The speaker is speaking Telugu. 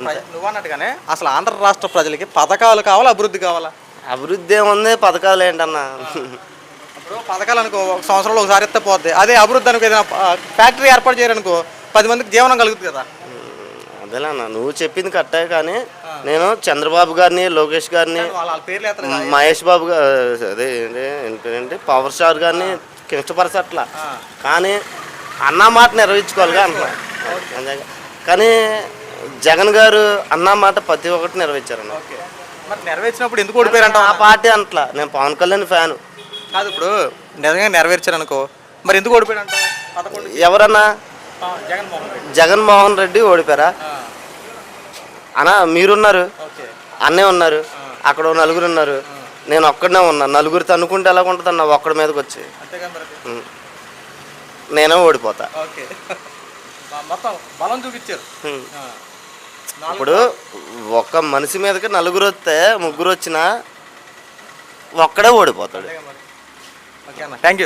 నువ్వు అన్నట్టుగానే అసలు ఆంధ్ర రాష్ట్ర ప్రజలకి పథకాలు కావాలా, అభివృద్ధి కావాలా? అభివృద్ధి ఏముంది, పథకాలు ఏంటన్నా. ఇప్పుడు పథకాలు అనుకో ఒక సంవత్సరంలో ఒకసారి ఇస్తే పోద్ది. అదే అభివృద్ధి అనుకో ఏదైనా ఫ్యాక్టరీ ఏర్పాటు చేయాలనుకో 10 మందికి జీవనం కలుగుతుంది కదా. అదేలా అన్న, నువ్వు చెప్పింది కరెక్టే. కానీ నేను చంద్రబాబు గారిని, లోకేష్ గారిని, వాళ్ళ పేర్లు ఎత్తారు కదా. మహేష్ బాబు అదే ఏంటి పవర్ స్టార్ గారిని ఇష్టపరచట్లా. కానీ అన్న మాట నెరవేర్చుకోవాలిగా అంటున్నా. కానీ జగన్ గారు అన్న మాట ప్రతి ఒక్కటి నెరవేర్చారన్న. మరి నెరవేర్చినప్పుడు ఎందుకు ఓడిపోయారంట? ఆ పార్టీ అంటలా, నేను పవన్ కళ్యాణ్ ఫ్యాను కాదు. ఇప్పుడు నిజంగా నెరవేర్చారు అనుకో, మరి ఎందుకు ఓడిపోయాడంట? ఎవరన్నా జగన్మోహన్ రెడ్డి ఓడిపోయారా అన్న? మీరున్నారు, అన్నే ఉన్నారు, అక్కడ నలుగురు ఉన్నారు, నేను ఒక్కడనే ఉన్నా. నలుగురితో అనుకుంటే ఎలా ఉంటుంది అన్న? ఒక్కడి మీదకి వచ్చి నేనే ఓడిపోతా. ఇప్పుడు ఒక్క మనిషి మీదకి నలుగురు వస్తే, ముగ్గురు వచ్చినా ఒక్కడే ఓడిపోతాడు. Thank you.